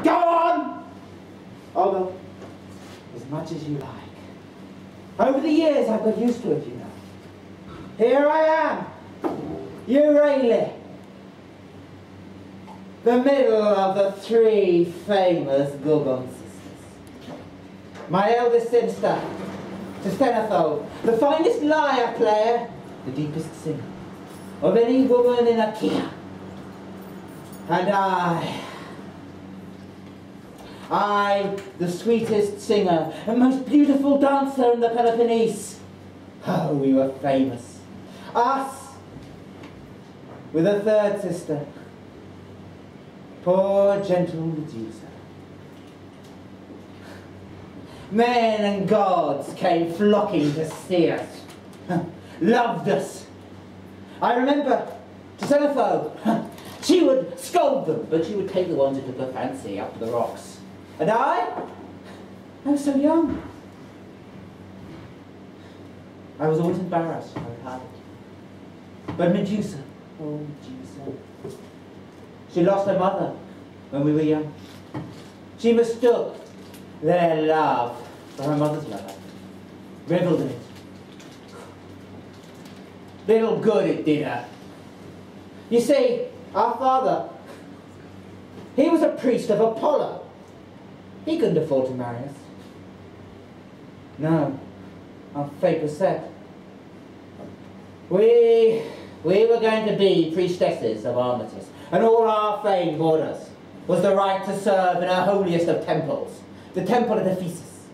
Go on! Oh, well, as much as you like. Over the years, I've got used to it, you know. Here I am, Euryale, the middle of the three famous Gorgon sisters. My eldest sister, the finest lyre player, the deepest singer of any woman in Achaea. And I, the sweetest singer and most beautiful dancer in the Peloponnese. Oh, we were famous. Us, with a third sister, poor gentle Medusa. Men and gods came flocking to see us, loved us. I remember Dazzling, she would scold them, but she would take the ones who took her fancy up to the rocks. And I was so young. I was always embarrassed when I had it. But Medusa, oh Medusa, she lost her mother when we were young. She mistook their love for her mother's love, revelled in it. Little good it did her. You see, our father, he was a priest of Apollo. He couldn't afford to marry us. No, our fate was set. We were going to be priestesses of Artemis, and all our fame brought us was the right to serve in her holiest of temples, the temple of Ephesus.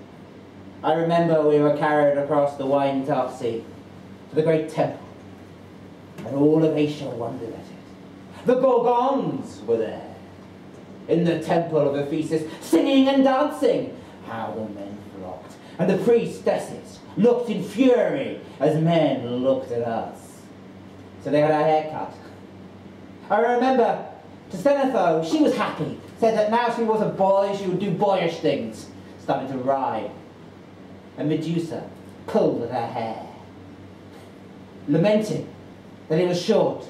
I remember we were carried across the wine-dark sea to the great temple, and all of Asia wondered at it. The Gorgons were there, in the temple of Ephesus, singing and dancing. How the men flocked, and the priestesses looked in fury as men looked at us. So they had our hair cut. I remember Dazzling, she was happy, said that now she was a boy, she would do boyish things, started to ride. And Medusa pulled at her hair, lamenting that it was short,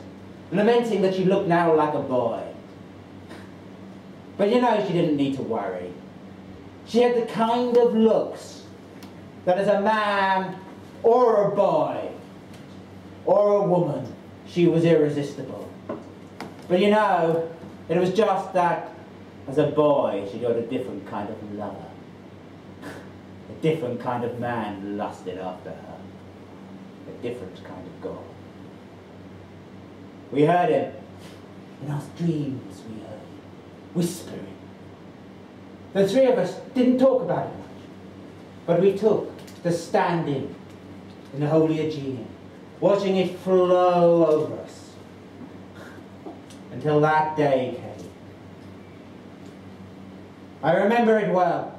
lamenting that she looked now like a boy. But you know, she didn't need to worry. She had the kind of looks that as a man or a boy or a woman, she was irresistible. But you know, it was just that as a boy she got a different kind of lover. A different kind of man lusted after her. A different kind of God. We heard him. In our dreams we heard him, whispering. The three of us didn't talk about it much, but we took to standing in the holy Aegean, watching it flow over us, until that day came. I remember it well.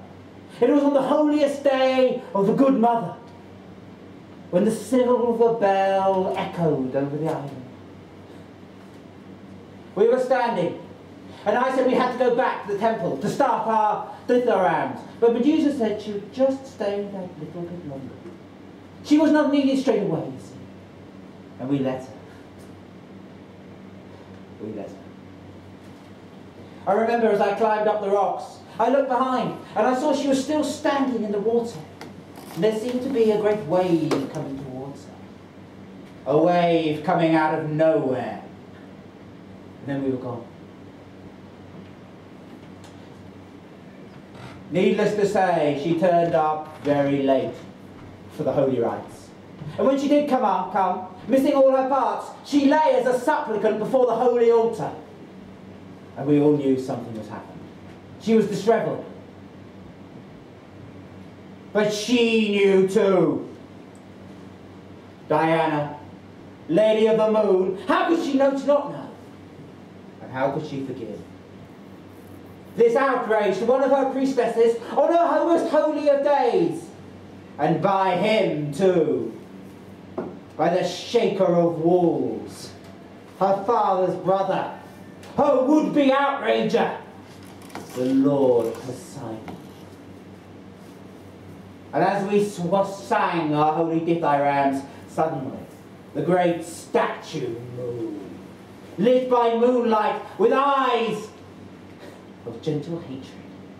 It was on the holiest day of the Good Mother, when the silver bell echoed over the island. We were standing, and I said we had to go back to the temple to start our dithyrambs, but Medusa said she would just stay that little bit longer. She was not needed straight away, you see, and we let her. We let her. I remember as I climbed up the rocks, I looked behind, and I saw she was still standing in the water. And there seemed to be a great wave coming towards her. A wave coming out of nowhere. And then we were gone. Needless to say, she turned up very late for the holy rites. And when she did come, missing all her parts, she lay as a supplicant before the holy altar. And we all knew something was happening. She was dishevelled. But she knew too. Diana, Lady of the Moon, how could she not know? And how could she forgive? This outrage to one of her priestesses on her most holy of days. And by him too. By the shaker of walls, her father's brother, her would-be outrager, the Lord Poseidon. And as we sang our holy dithyrambs, suddenly the great statue moved, lit by moonlight, with eyes of gentle hatred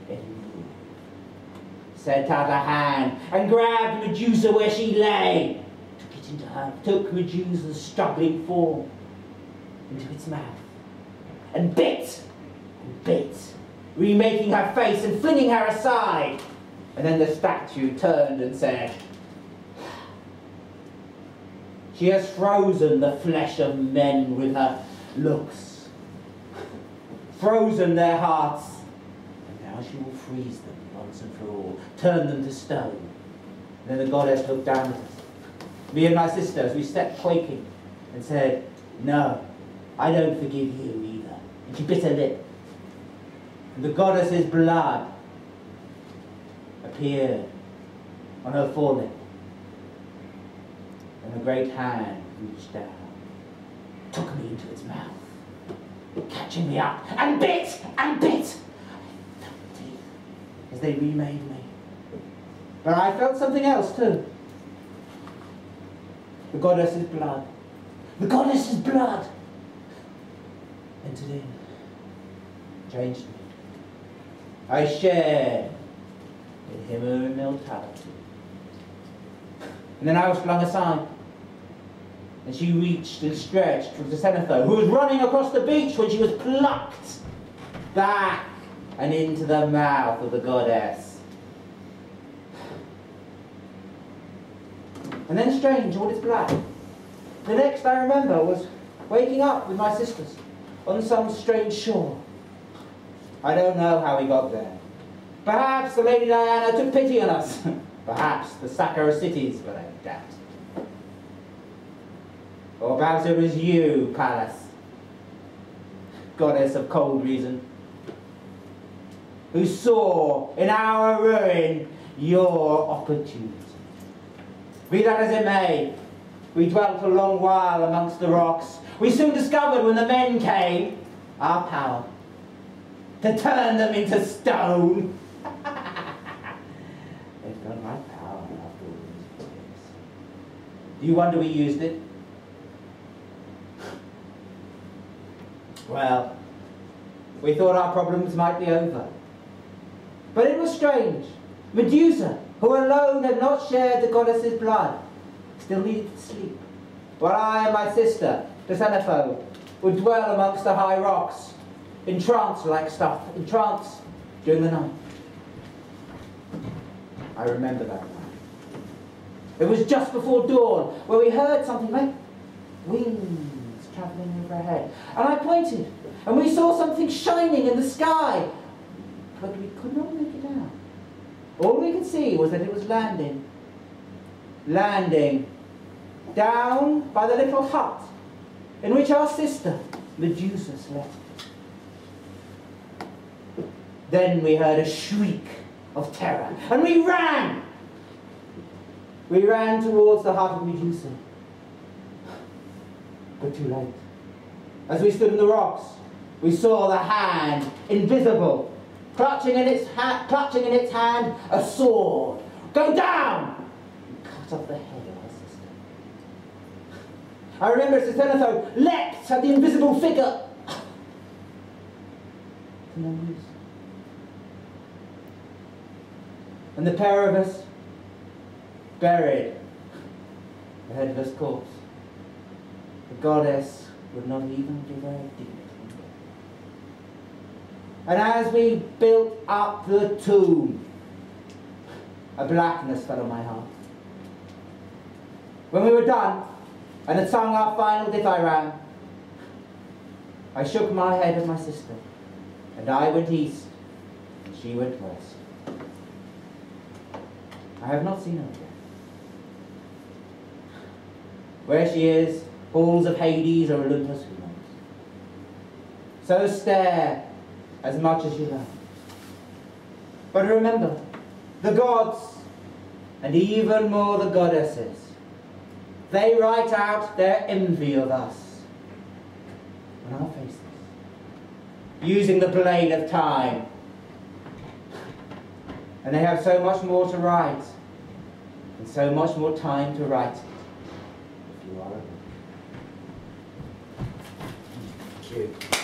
anymore. Sent out a hand and grabbed Medusa where she lay, took Medusa's struggling form into its mouth, and bit, remaking her face and flinging her aside. And then the statue turned and said, "She has frozen the flesh of men with her looks, frozen their hearts, and now she will freeze them once and for all, turn them to stone." And then the goddess looked down at us, me and my sister, as we stepped quaking, and said, "No, I don't forgive you either." And she bit her lip. And the goddess's blood appeared on her forehead. And the great hand reached down, took me into its mouth, catching me up, and bit, and bit. I felt the teeth as they remade me. But I felt something else too. The goddess's blood. The goddess's blood entered in, changed me. I shared in her immortality. And then I was flung aside, and she reached and stretched towards the Cenotho, who was running across the beach when she was plucked back and into the mouth of the goddess. And then strange, all its black. The next I remember was waking up with my sisters on some strange shore. I don't know how we got there. Perhaps the Lady Diana took pity on us. Perhaps the Saccaro cities, but I doubt. Or perhaps it was you, Pallas, goddess of cold reason, who saw in our ruin your opportunity. Be that as it may, we dwelt a long while amongst the rocks. We soon discovered, when the men came, our power to turn them into stone. They've got my power after all these years. Do you wonder we used it? Well, we thought our problems might be over. But it was strange. Medusa, who alone had not shared the goddess's blood, still needed to sleep, while I and my sister, the Cenotho, would dwell amongst the high rocks, entranced-like stuff, entranced during the night. I remember that night. It was just before dawn, where we heard something like wings travelling overhead. And I pointed, and we saw something shining in the sky, but we could not make it out. All we could see was that it was landing down by the little hut in which our sister, Medusa, slept. Then we heard a shriek of terror, and we ran! We ran towards the hut of Medusa, but too late. As we stood in the rocks, we saw the hand, invisible, clutching in its hand a sword. Go down! And cut off the head of our sister. I remember as the Cenotho leapt at the invisible figure. No news. And the pair of us buried the headless corpse. The goddess would not even give her dignity. And as we built up the tomb, a blackness fell on my heart. When we were done and had sung our final dithyramb, I shook my head at my sister, and I went east, and she went west. I have not seen her again. Where she is, halls of Hades or Olympus, who knows? So stare as much as you like. But remember, the gods, and even more the goddesses, they write out their envy of us on our faces, using the blade of time. And they have so much more to write, and so much more time to write it, if you are a book. Thank you.